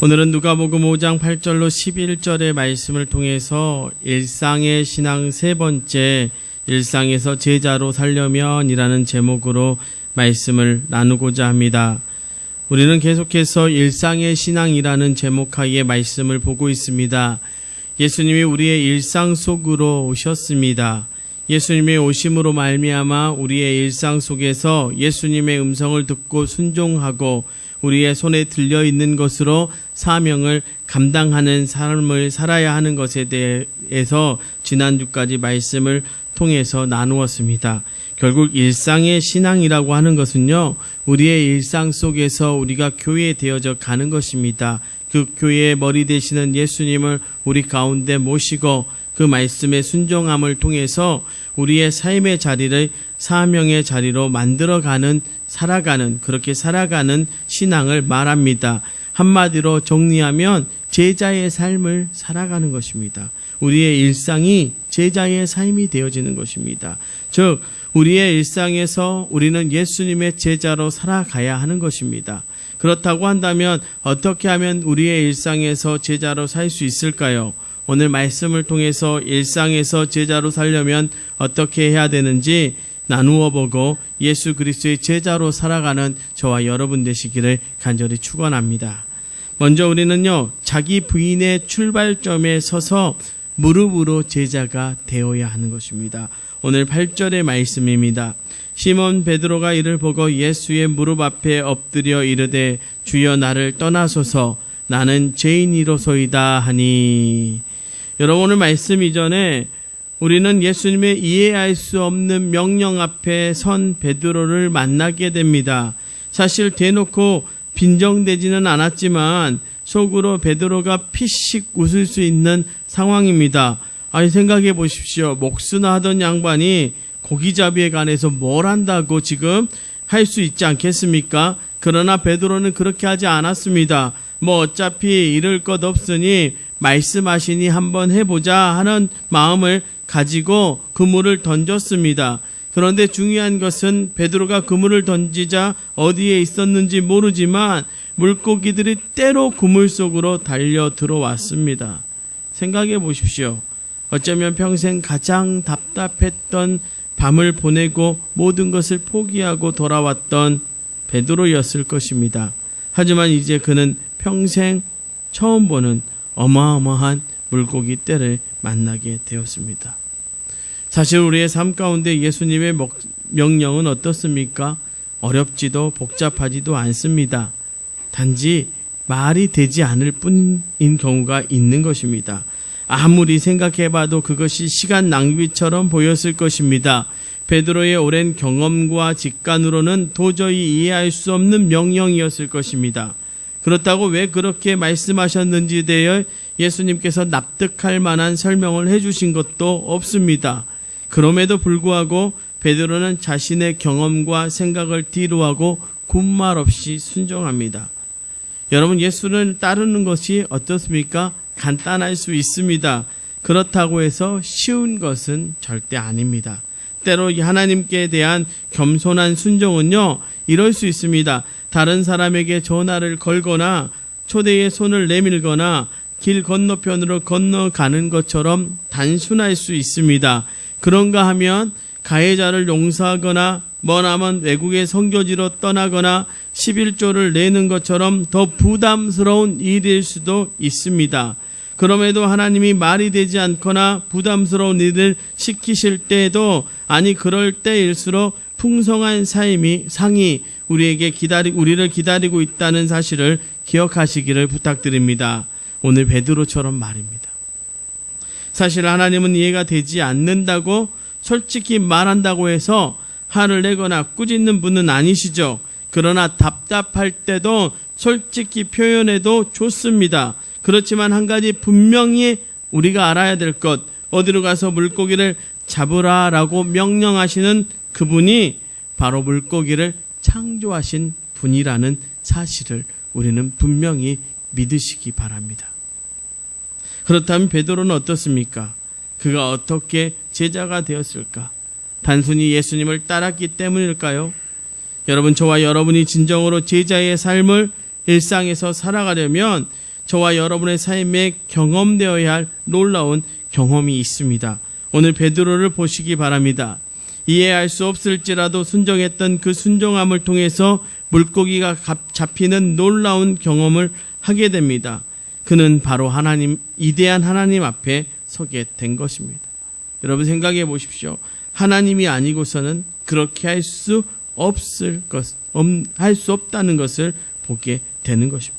오늘은 누가복음 5장 8절로 11절의 말씀을 통해서 일상의 신앙 세 번째, 일상에서 제자로 살려면이라는 제목으로 말씀을 나누고자 합니다. 우리는 계속해서 일상의 신앙이라는 제목 하에 말씀을 보고 있습니다. 예수님이 우리의 일상 속으로 오셨습니다. 예수님의 오심으로 말미암아 우리의 일상 속에서 예수님의 음성을 듣고 순종하고 우리의 손에 들려 있는 것으로 사명을 감당하는 삶을 살아야 하는 것에 대해서 지난주까지 말씀을 통해서 나누었습니다. 결국 일상의 신앙이라고 하는 것은요, 우리의 일상 속에서 우리가 교회되어져 가는 것입니다. 그 교회의 머리 되시는 예수님을 우리 가운데 모시고 그 말씀의 순종함을 통해서 우리의 삶의 자리를 사명의 자리로 만들어가는, 그렇게 살아가는 신앙을 말합니다. 한마디로 정리하면 제자의 삶을 살아가는 것입니다. 우리의 일상이 제자의 삶이 되어지는 것입니다. 즉, 우리의 일상에서 우리는 예수님의 제자로 살아가야 하는 것입니다. 그렇다고 한다면 어떻게 하면 우리의 일상에서 제자로 살 수 있을까요? 오늘 말씀을 통해서 일상에서 제자로 살려면 어떻게 해야 되는지 나누어 보고 예수 그리스도의 제자로 살아가는 저와 여러분 되시기를 간절히 축원합니다. 먼저 우리는요, 자기 부인의 출발점에 서서 무릎으로 제자가 되어야 하는 것입니다. 오늘 8절의 말씀입니다. 시몬 베드로가 이를 보고 예수의 무릎 앞에 엎드려 이르되 주여 나를 떠나소서 나는 죄인이로소이다 하니. 여러분, 오늘 말씀 이전에 우리는 예수님의 이해할 수 없는 명령 앞에 선 베드로를 만나게 됩니다. 사실 대놓고 빈정되지는 않았지만 속으로 베드로가 피식 웃을 수 있는 상황입니다. 아니, 생각해 보십시오. 목수나 하던 양반이 고기잡이에 관해서 뭘 한다고 지금 할 수 있지 않겠습니까? 그러나 베드로는 그렇게 하지 않았습니다. 어차피 잃을 것 없으니 말씀하시니 한번 해보자 하는 마음을 가지고 그물을 던졌습니다. 그런데 중요한 것은 베드로가 그물을 던지자 어디에 있었는지 모르지만 물고기들이 때로 그물 속으로 달려 들어왔습니다. 생각해 보십시오. 어쩌면 평생 가장 답답했던 밤을 보내고 모든 것을 포기하고 돌아왔던 베드로였을 것입니다. 하지만 이제 그는 평생 처음 보는 어마어마한 물고기 떼를 만나게 되었습니다. 사실 우리의 삶 가운데 예수님의 명령은 어떻습니까? 어렵지도 복잡하지도 않습니다. 단지 말이 되지 않을 뿐인 경우가 있는 것입니다. 아무리 생각해봐도 그것이 시간 낭비처럼 보였을 것입니다. 베드로의 오랜 경험과 직관으로는 도저히 이해할 수 없는 명령이었을 것입니다. 그렇다고 왜 그렇게 말씀하셨는지에 대해 예수님께서 납득할 만한 설명을 해주신 것도 없습니다. 그럼에도 불구하고 베드로는 자신의 경험과 생각을 뒤로하고 군말 없이 순종합니다. 여러분, 예수를 따르는 것이 어떻습니까? 간단할 수 있습니다. 그렇다고 해서 쉬운 것은 절대 아닙니다. 때로 하나님께 대한 겸손한 순종은요, 이럴 수 있습니다. 다른 사람에게 전화를 걸거나 초대에 손을 내밀거나 길 건너편으로 건너가는 것처럼 단순할 수 있습니다. 그런가 하면 가해자를 용서하거나 머나먼 외국의 선교지로 떠나거나 11조를 내는 것처럼 더 부담스러운 일일 수도 있습니다. 그럼에도 하나님이 말이 되지 않거나 부담스러운 일을 시키실 때에도 그럴 때일수록 풍성한 상이 우리를 기다리고 있다는 사실을 기억하시기를 부탁드립니다. 오늘 베드로처럼 말입니다. 사실 하나님은 이해가 되지 않는다고 솔직히 말한다고 해서 화를 내거나 꾸짖는 분은 아니시죠. 그러나 답답할 때도 솔직히 표현해도 좋습니다. 그렇지만 한 가지 분명히 우리가 알아야 될 것, 어디로 가서 물고기를 잡으라라고 명령하시는 그분이 바로 물고기를 창조하신 분이라는 사실을 우리는 분명히 믿으시기 바랍니다. 그렇다면 베드로는 어떻습니까? 그가 어떻게 제자가 되었을까? 단순히 예수님을 따랐기 때문일까요? 여러분, 저와 여러분이 진정으로 제자의 삶을 일상에서 살아가려면 저와 여러분의 삶에 경험되어야 할 놀라운 경험이 있습니다. 오늘 베드로를 보시기 바랍니다. 이해할 수 없을지라도 순종했던 그 순종함을 통해서 물고기가 잡히는 놀라운 경험을 하게 됩니다. 그는 바로 하나님, 이대한 하나님 앞에 서게 된 것입니다. 여러분 생각해 보십시오. 하나님이 아니고서는 그렇게 할 수 없다는 것을 보게 되는 것입니다.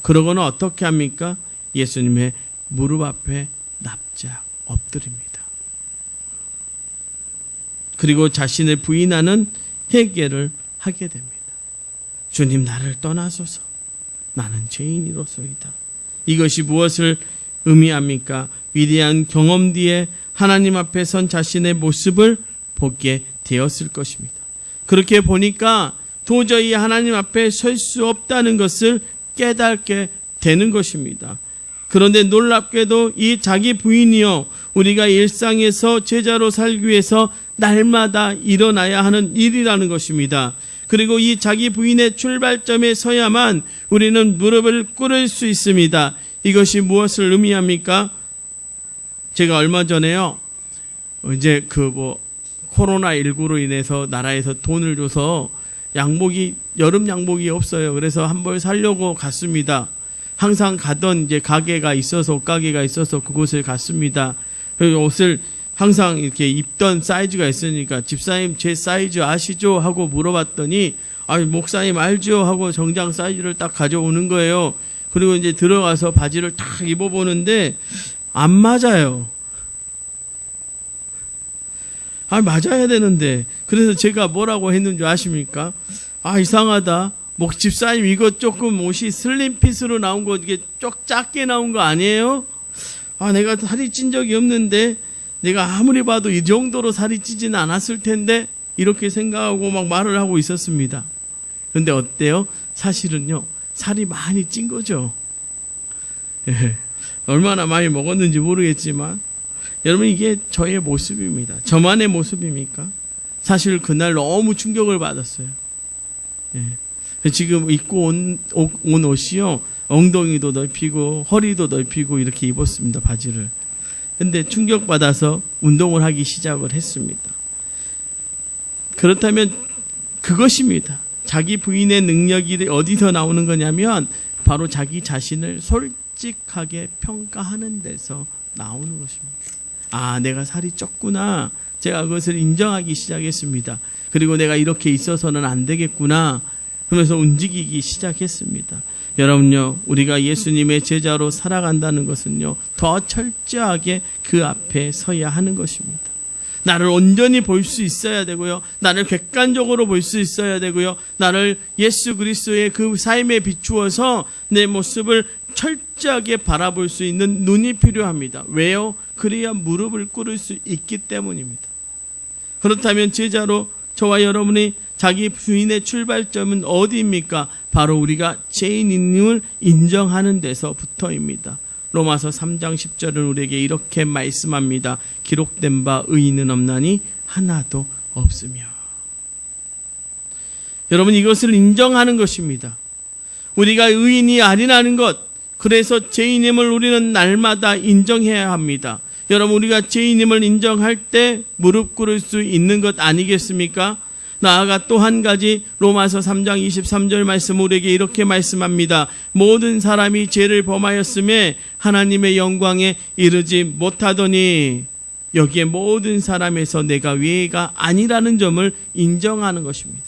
그러고는 어떻게 합니까? 예수님의 무릎 앞에 납작 엎드립니다. 그리고 자신을 부인하는 회개를 하게 됩니다. 주님, 나를 떠나소서. 나는 죄인이로소이다. 이것이 무엇을 의미합니까? 위대한 경험 뒤에 하나님 앞에 선 자신의 모습을 보게 되었을 것입니다. 그렇게 보니까 도저히 하나님 앞에 설 수 없다는 것을 깨닫게 되는 것입니다. 그런데 놀랍게도 이 자기 부인이요, 우리가 일상에서 제자로 살기 위해서 날마다 일어나야 하는 일이라는 것입니다. 그리고 이 자기 부인의 출발점에 서야만 우리는 무릎을 꿇을 수 있습니다. 이것이 무엇을 의미합니까? 제가 얼마 전에요, 이제 코로나19로 인해서 나라에서 돈을 줘서 여름 양복이 없어요. 그래서 한 벌 사려고 갔습니다. 항상 가던 이제 옷가게가 있어서 그곳을 갔습니다. 옷을 항상 이렇게 입던 사이즈가 있으니까, 집사님 제 사이즈 아시죠? 하고 물어봤더니, 목사님 알죠? 하고 정장 사이즈를 딱 가져오는 거예요. 그리고 이제 들어가서 바지를 딱 입어보는데 안 맞아요. 맞아야 되는데. 그래서 제가 뭐라고 했는지 아십니까? 이상하다. 집사님 이거 조금 옷이 슬림핏으로 나온 거, 이게 작게 나온 거 아니에요? 내가 살이 찐 적이 없는데, 내가 아무리 봐도 이 정도로 살이 찌지는 않았을 텐데, 이렇게 생각하고 막 말을 하고 있었습니다. 그런데 어때요? 사실은요, 살이 많이 찐 거죠. 예. 얼마나 많이 먹었는지 모르겠지만, 여러분, 이게 저의 모습입니다. 저만의 모습입니까? 사실 그날 너무 충격을 받았어요. 예. 지금 입고 온 옷이요, 엉덩이도 넓히고 허리도 넓히고 이렇게 입었습니다, 바지를. 근데 충격받아서 운동을 하기 시작을 했습니다. 그렇다면 그것입니다. 자기 부인의 능력이 어디서 나오는 거냐면 바로 자기 자신을 솔직하게 평가하는 데서 나오는 것입니다. 내가 살이 쪘구나. 제가 그것을 인정하기 시작했습니다. 그리고 내가 이렇게 있어서는 안 되겠구나. 그러면서 움직이기 시작했습니다. 여러분요, 우리가 예수님의 제자로 살아간다는 것은요, 더 철저하게 그 앞에 서야 하는 것입니다. 나를 온전히 볼 수 있어야 되고요, 나를 객관적으로 볼 수 있어야 되고요, 나를 예수 그리스도의 그 삶에 비추어서 내 모습을 철저하게 바라볼 수 있는 눈이 필요합니다. 왜요? 그래야 무릎을 꿇을 수 있기 때문입니다. 그렇다면 제자로 저와 여러분이 자기 부인의 출발점은 어디입니까? 바로 우리가 죄인임을 인정하는 데서부터입니다. 로마서 3장 10절은 우리에게 이렇게 말씀합니다. 기록된 바 의인은 없나니 하나도 없으며. 여러분, 이것을 인정하는 것입니다. 우리가 의인이 아니라는 것, 그래서 죄인임을 우리는 날마다 인정해야 합니다. 여러분, 우리가 죄인임을 인정할 때 무릎 꿇을 수 있는 것 아니겠습니까? 나아가 또 한 가지, 로마서 3장 23절 말씀 우리에게 이렇게 말씀합니다. 모든 사람이 죄를 범하였음에 하나님의 영광에 이르지 못하더니, 여기에 모든 사람에서 내가 외가 아니라는 점을 인정하는 것입니다.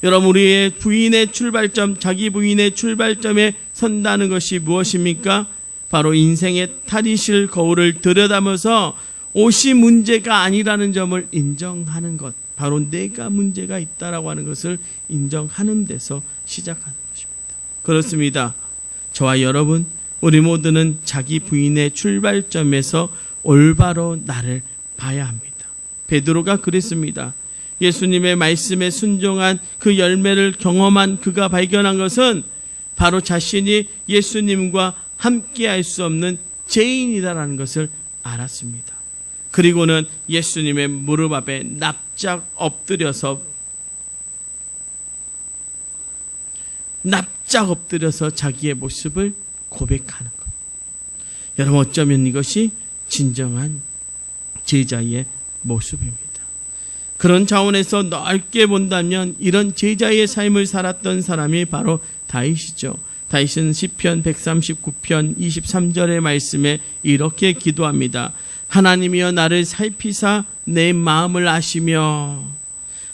여러분, 우리의 부인의 출발점, 자기 부인의 출발점에 선다는 것이 무엇입니까? 바로 인생의 탈의실 거울을 들여다보면서 옷이 문제가 아니라는 점을 인정하는 것, 바로 내가 문제가 있다라고 하는 것을 인정하는 데서 시작하는 것입니다. 그렇습니다. 저와 여러분, 우리 모두는 자기 부인의 출발점에서 올바로 나를 봐야 합니다. 베드로가 그랬습니다. 예수님의 말씀에 순종한 그 열매를 경험한 그가 발견한 것은 바로 자신이 예수님과 함께할 수 없는 죄인이다라는 것을 알았습니다. 그리고는 예수님의 무릎 앞에 납작 엎드려서 자기의 모습을 고백하는 것. 여러분, 어쩌면 이것이 진정한 제자의 모습입니다. 그런 차원에서 넓게 본다면 이런 제자의 삶을 살았던 사람이 바로 다윗이죠. 다윗은 시편 139편 23절의 말씀에 이렇게 기도합니다. 하나님이여 나를 살피사 내 마음을 아시며.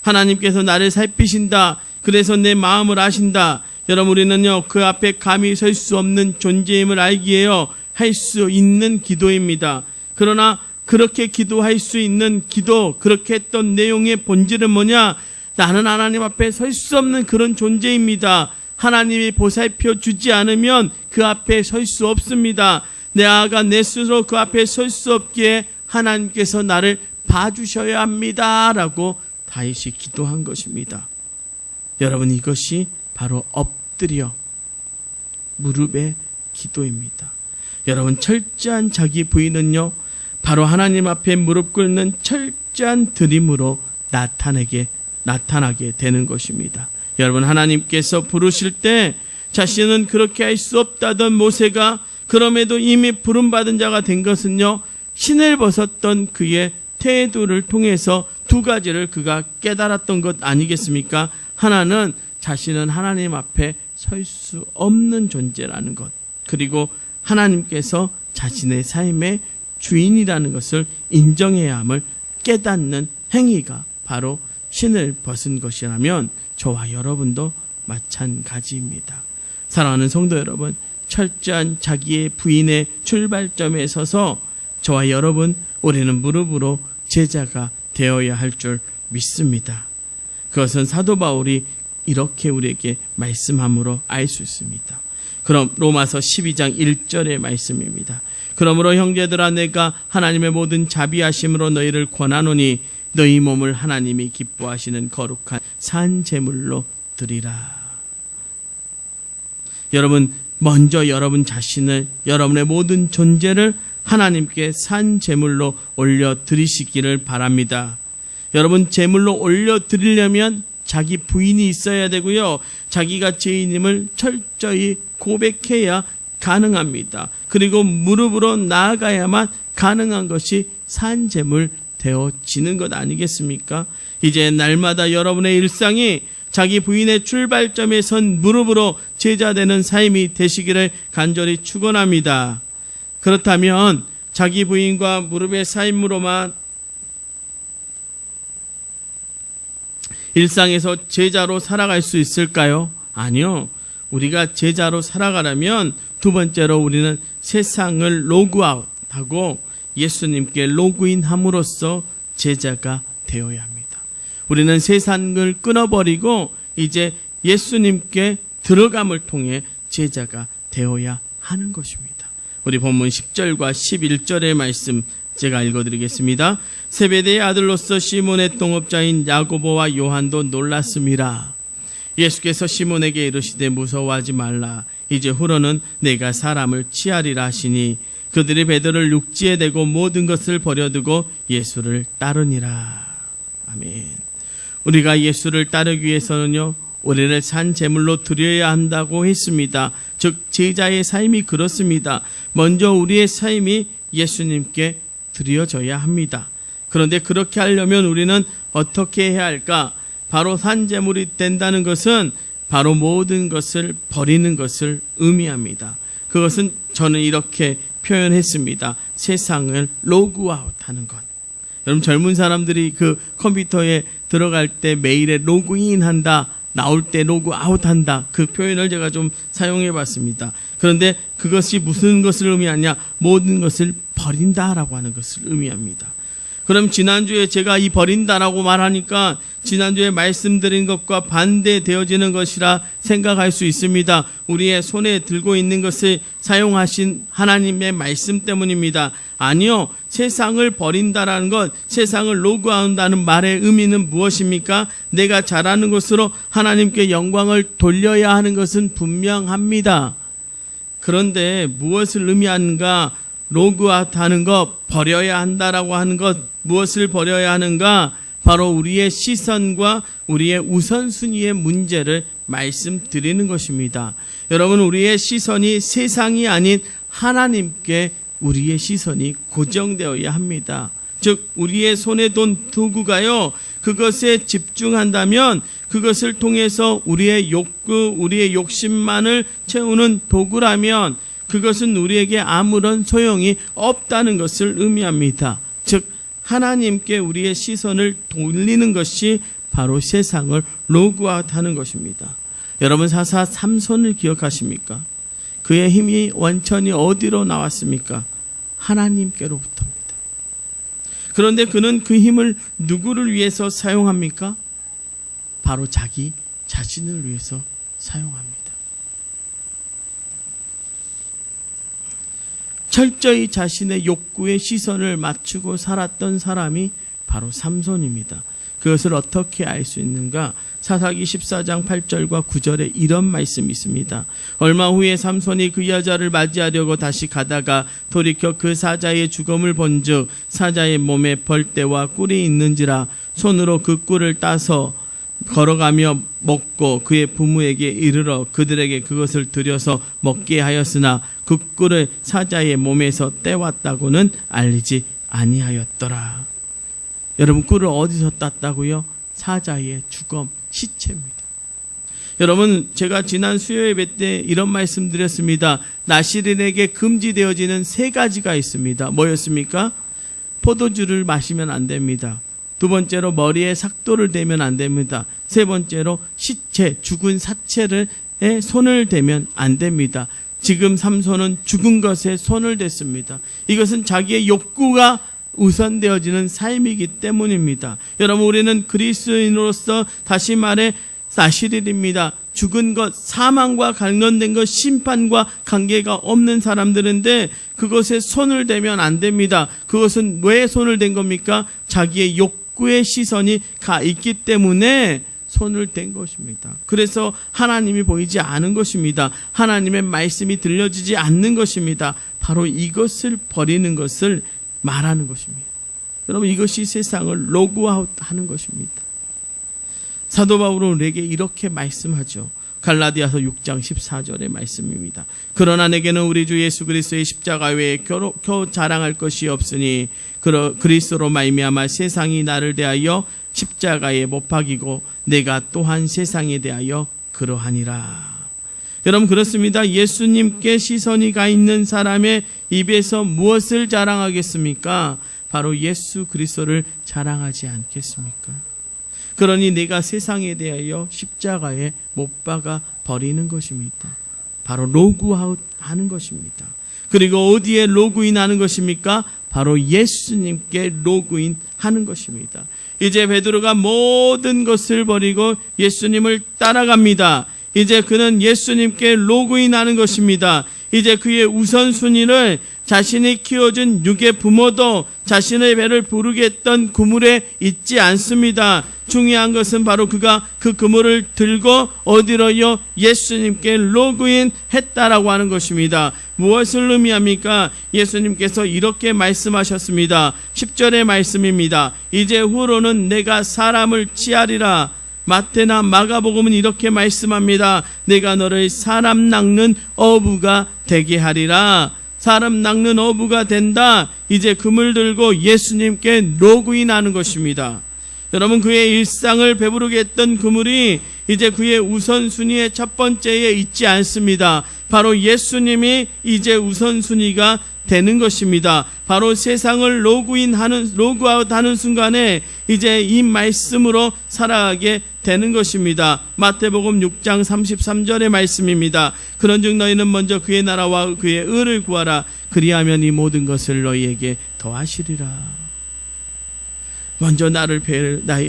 하나님께서 나를 살피신다. 그래서 내 마음을 아신다. 여러분, 우리는요 그 앞에 감히 설 수 없는 존재임을 알기에요 할 수 있는 기도입니다. 그러나 그렇게 기도할 수 있는 기도, 그렇게 했던 내용의 본질은 뭐냐? 나는 하나님 앞에 설 수 없는 그런 존재입니다. 하나님이 보살펴 주지 않으면 그 앞에 설 수 없습니다. 내가 내 스스로 그 앞에 설 수 없기에 하나님께서 나를 봐주셔야 합니다. 라고 다윗이 기도한 것입니다. 여러분, 이것이 바로 엎드려 무릎의 기도입니다. 여러분, 철저한 자기 부인은요 바로 하나님 앞에 무릎 꿇는 철저한 드림으로 나타나게 되는 것입니다. 여러분, 하나님께서 부르실 때 자신은 그렇게 할 수 없다던 모세가 그럼에도 이미 부름받은 자가 된 것은요 신을 벗었던 그의 태도를 통해서 두 가지를 그가 깨달았던 것 아니겠습니까? 하나는 자신은 하나님 앞에 설 수 없는 존재라는 것, 그리고 하나님께서 자신의 삶의 주인이라는 것을 인정해야 함을 깨닫는 행위가 바로 신을 벗은 것이라면 저와 여러분도 마찬가지입니다. 사랑하는 성도 여러분, 철저한 자기의 부인의 출발점에 서서 저와 여러분, 우리는 무릎으로 제자가 되어야 할 줄 믿습니다. 그것은 사도 바울이 이렇게 우리에게 말씀함으로 알 수 있습니다. 그럼 로마서 12장 1절의 말씀입니다. 그러므로 형제들아, 내가 하나님의 모든 자비하심으로 너희를 권하노니 너희 몸을 하나님이 기뻐하시는 거룩한 산 제물로 드리라. 여러분, 먼저 여러분 자신을, 여러분의 모든 존재를 하나님께 산 제물로 올려 드리시기를 바랍니다. 여러분, 제물로 올려 드리려면 자기 부인이 있어야 되고요, 자기가 죄인임을 철저히 고백해야 가능합니다. 그리고 무릎으로 나아가야만 가능한 것이 산제물 되어지는 것 아니겠습니까? 이제 날마다 여러분의 일상이 자기 부인의 출발점에 선 무릎으로 제자되는 삶이 되시기를 간절히 축원합니다. 그렇다면 자기 부인과 무릎의 삶으로만 일상에서 제자로 살아갈 수 있을까요? 아니요. 우리가 제자로 살아가려면 두 번째로 우리는 세상을 로그아웃하고 예수님께 로그인함으로써 제자가 되어야 합니다. 우리는 세상을 끊어버리고 이제 예수님께 들어감을 통해 제자가 되어야 하는 것입니다. 우리 본문 10절과 11절의 말씀 제가 읽어드리겠습니다. 세베대의 아들로서 시몬의 동업자인 야고보와 요한도 놀랐음이라. 예수께서 시몬에게 이르시되 무서워하지 말라. 이제 후로는 내가 사람을 취하리라 하시니 그들이 베드로를 육지에 대고 모든 것을 버려두고 예수를 따르니라. 아멘. 우리가 예수를 따르기 위해서는요, 우리를 산 제물로 드려야 한다고 했습니다. 즉 제자의 삶이 그렇습니다. 먼저 우리의 삶이 예수님께 드려져야 합니다. 그런데 그렇게 하려면 우리는 어떻게 해야 할까? 바로 산제물이 된다는 것은 바로 모든 것을 버리는 것을 의미합니다. 그것은 저는 이렇게 표현했습니다. 세상을 로그아웃하는 것. 여러분, 젊은 사람들이 그 컴퓨터에 들어갈 때 메일에 로그인한다, 나올 때 로그아웃한다, 그 표현을 제가 좀 사용해 봤습니다. 그런데 그것이 무슨 것을 의미하냐? 모든 것을 버린다라고 하는 것을 의미합니다. 그럼 지난주에 제가 이 버린다라고 말하니까 지난주에 말씀드린 것과 반대되어지는 것이라 생각할 수 있습니다. 우리의 손에 들고 있는 것을 사용하신 하나님의 말씀 때문입니다. 아니요, 세상을 버린다라는 것, 세상을 로그아웃한다는 말의 의미는 무엇입니까? 내가 잘하는 것으로 하나님께 영광을 돌려야 하는 것은 분명합니다. 그런데 무엇을 의미하는가? 로그아웃하는 것, 버려야 한다라고 하는 것, 무엇을 버려야 하는가? 바로 우리의 시선과 우리의 우선순위의 문제를 말씀드리는 것입니다. 여러분, 우리의 시선이 세상이 아닌 하나님께 우리의 시선이 고정되어야 합니다. 즉 우리의 손에 돈 도구가요, 그것에 집중한다면 그것을 통해서 우리의 욕구, 우리의 욕심만을 채우는 도구라면 그것은 우리에게 아무런 소용이 없다는 것을 의미합니다. 즉 하나님께 우리의 시선을 돌리는 것이 바로 세상을 로그아웃하는 것입니다. 여러분, 사사 삼손을 기억하십니까? 그의 힘이 원천이 어디로 나왔습니까? 하나님께로부터입니다. 그런데 그는 그 힘을 누구를 위해서 사용합니까? 바로 자기 자신을 위해서 사용합니다. 철저히 자신의 욕구에 시선을 맞추고 살았던 사람이 바로 삼손입니다. 그것을 어떻게 알 수 있는가? 사사기 14장 8절과 9절에 이런 말씀이 있습니다. 얼마 후에 삼손이 그 여자를 맞이하려고 다시 가다가 돌이켜 그 사자의 죽음을 본즉 사자의 몸에 벌떼와 꿀이 있는지라 손으로 그 꿀을 따서 걸어가며 먹고 그의 부모에게 이르러 그들에게 그것을 들여서 먹게 하였으나 그 꿀을 사자의 몸에서 떼왔다고는 알리지 아니하였더라. 여러분, 꿀을 어디서 땄다고요? 사자의 주검, 시체입니다. 여러분, 제가 지난 수요 예배 때 이런 말씀 드렸습니다. 나시린에게 금지되어지는 3가지가 있습니다. 뭐였습니까? 포도주를 마시면 안 됩니다. 2번째로 머리에 삭도를 대면 안 됩니다. 3번째로 시체, 죽은 사체에 손을 대면 안 됩니다. 지금 삼손은 죽은 것에 손을 댔습니다. 이것은 자기의 욕구가 우선되어지는 삶이기 때문입니다. 여러분, 우리는 그리스도인으로서 다시 말해 나시린입니다. 죽은 것, 사망과 관련된 것, 심판과 관계가 없는 사람들인데 그것에 손을 대면 안 됩니다. 그것은 왜 손을 댄 겁니까? 자기의 욕구의 시선이 가 있기 때문에 손을 댄 것입니다. 그래서 하나님이 보이지 않은 것입니다. 하나님의 말씀이 들려지지 않는 것입니다. 바로 이것을 버리는 것을 말하는 것입니다. 여러분, 이것이 세상을 로그아웃 하는 것입니다. 사도 바울은 우리에게 이렇게 말씀하죠. 갈라디아서 6장 14절의 말씀입니다. 그러나 내게는 우리 주 예수 그리스도의 십자가 외에 겨우 자랑할 것이 없으니 그리스도로 말미암아 세상이 나를 대하여 십자가에 못 박이고 내가 또한 세상에 대하여 그러하니라. 여러분, 그렇습니다. 예수님께 시선이 가 있는 사람의 입에서 무엇을 자랑하겠습니까? 바로 예수 그리스도를 자랑하지 않겠습니까? 그러니 내가 세상에 대하여 십자가에 못 박아 버리는 것입니다. 바로 로그아웃 하는 것입니다. 그리고 어디에 로그인 하는 것입니까? 바로 예수님께 로그인 하는 것입니다. 이제 베드로가 모든 것을 버리고 예수님을 따라갑니다. 이제 그는 예수님께 로그인하는 것입니다. 이제 그의 우선순위를 자신이 키워준 육의 부모도 자신의 배를 부르게 했던 그물에 있지 않습니다. 중요한 것은 바로 그가 그 그물을 들고 어디로요? 예수님께 로그인 했다라고 하는 것입니다. 무엇을 의미합니까? 예수님께서 이렇게 말씀하셨습니다. 10절의 말씀입니다. 이제 후로는 내가 사람을 치하리라. 마태나 마가복음은 이렇게 말씀합니다. 내가 너를 사람 낚는 어부가 되게 하리라. 사람 낚는 어부가 된다. 이제 그물 들고 예수님께 로그인하는 것입니다. 여러분, 그의 일상을 배부르게 했던 그물이 이제 그의 우선순위의 첫 번째에 있지 않습니다. 바로 예수님이 이제 우선순위가 되는 것입니다. 바로 세상을 로그아웃하는 순간에 이제 이 말씀으로 살아가게 되는 것입니다. 마태복음 6장 33절의 말씀입니다. 그런즉 너희는 먼저 그의 나라와 그의 의를 구하라. 그리하면 이 모든 것을 너희에게 더하시리라. 먼저 나의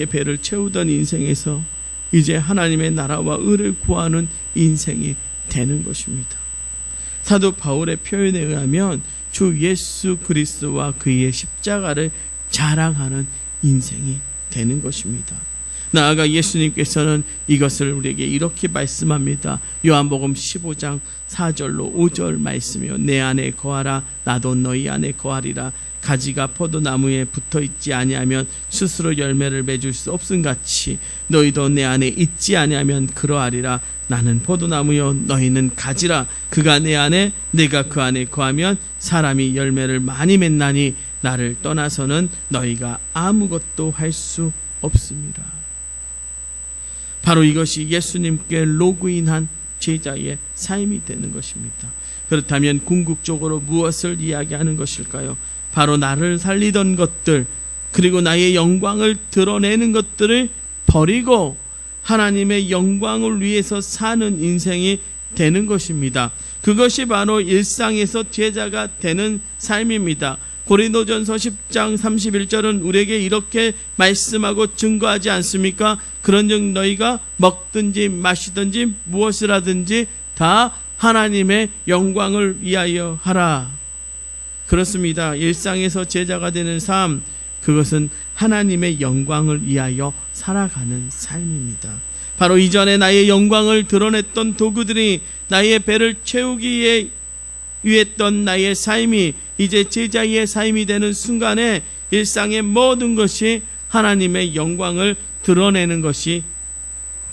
배를 채우던 인생에서 이제 하나님의 나라와 의를 구하는 인생이 되는 것입니다. 사도 바울의 표현에 의하면 주 예수 그리스도와 그의 십자가를 자랑하는 인생이 되는 것입니다. 나아가 예수님께서는 이것을 우리에게 이렇게 말씀합니다. 요한복음 15장 4절로 5절 말씀이요, 내 안에 거하라 나도 너희 안에 거하리라. 가지가 포도나무에 붙어있지 아니하면 스스로 열매를 맺을 수 없음같이 너희도 내 안에 있지 아니하면 그러하리라. 나는 포도나무요 너희는 가지라. 그가 내 안에 내가 그 안에 거하면 사람이 열매를 많이 맺나니 나를 떠나서는 너희가 아무것도 할 수 없습니다. 바로 이것이 예수님께 로그인한 제자의 삶이 되는 것입니다. 그렇다면 궁극적으로 무엇을 이야기하는 것일까요? 바로 나를 살리던 것들, 그리고 나의 영광을 드러내는 것들을 버리고 하나님의 영광을 위해서 사는 인생이 되는 것입니다. 그것이 바로 일상에서 제자가 되는 삶입니다. 고린도전서 10장 31절은 우리에게 이렇게 말씀하고 증거하지 않습니까? 그런즉 너희가 먹든지 마시든지 무엇을 하든지 다 하나님의 영광을 위하여 하라. 그렇습니다. 일상에서 제자가 되는 삶, 그것은 하나님의 영광을 위하여 살아가는 삶입니다. 바로 이전에 나의 영광을 드러냈던 도구들이 나의 배를 채우기 위해 했던 나의 삶이 이제 제자의 삶이 되는 순간에 일상의 모든 것이 하나님의 영광을 드러내는 것이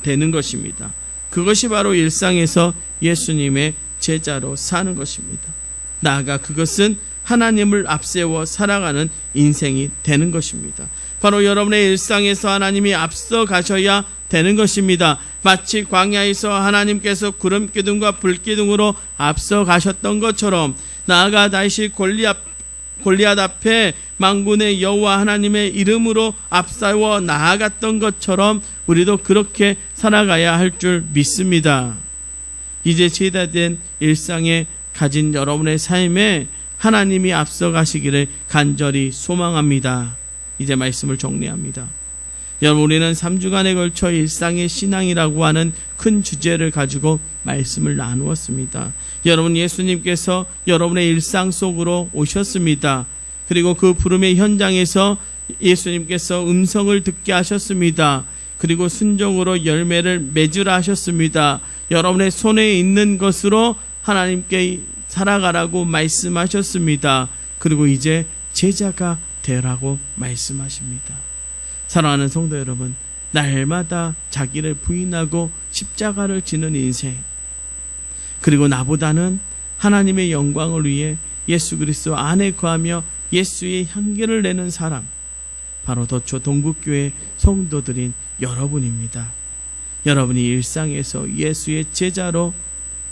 되는 것입니다. 그것이 바로 일상에서 예수님의 제자로 사는 것입니다. 나아가 그것은 하나님을 앞세워 살아가는 인생이 되는 것입니다. 바로 여러분의 일상에서 하나님이 앞서 가셔야 되는 것입니다. 마치 광야에서 하나님께서 구름 기둥과 불 기둥으로 앞서 가셨던 것처럼, 나아가 다시 골리앗 앞에 만군의 여호와 하나님의 이름으로 앞세워 나아갔던 것처럼 우리도 그렇게 살아가야 할 줄 믿습니다. 이제 제자된 일상에 가진 여러분의 삶에 하나님이 앞서 가시기를 간절히 소망합니다. 이제 말씀을 정리합니다. 여러분, 우리는 3주간에 걸쳐 일상의 신앙이라고 하는 큰 주제를 가지고 말씀을 나누었습니다. 여러분, 예수님께서 여러분의 일상 속으로 오셨습니다. 그리고 그 부름의 현장에서 예수님께서 음성을 듣게 하셨습니다. 그리고 순종으로 열매를 맺으라 하셨습니다. 여러분의 손에 있는 것으로 하나님께 살아가라고 말씀하셨습니다. 그리고 이제 제자가 되라고 말씀하십니다. 사랑하는 성도 여러분, 날마다 자기를 부인하고 십자가를 지는 인생, 그리고 나보다는 하나님의 영광을 위해 예수 그리스도 안에 거하며 예수의 향기를 내는 사람, 바로 도초 동북교회 성도들인 여러분입니다. 여러분이 일상에서 예수의 제자로,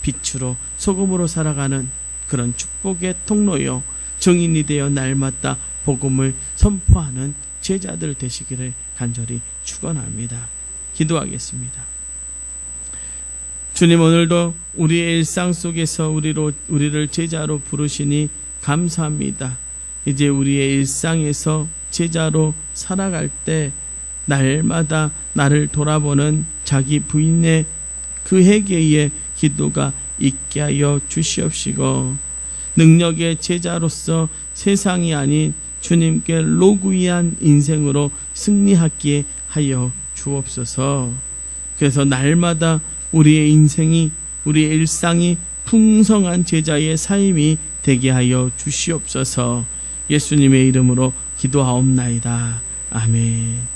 빛으로, 소금으로 살아가는 그런 축복의 통로요, 증인이 되어 날마다 복음을 선포하는 제자들 되시기를 간절히 축원합니다. 기도하겠습니다. 주님, 오늘도 우리의 일상 속에서 우리를 제자로 부르시니 감사합니다. 이제 우리의 일상에서 제자로 살아갈 때 날마다 나를 돌아보는 자기 부인의 그 회개의 기도가 있게 하여 주시옵시고, 능력의 제자로서 세상이 아닌 주님께 로그인한 인생으로 승리하게 하여 주옵소서. 그래서 날마다 우리의 인생이, 우리의 일상이 풍성한 제자의 삶이 되게 하여 주시옵소서. 예수님의 이름으로 기도하옵나이다. 아멘.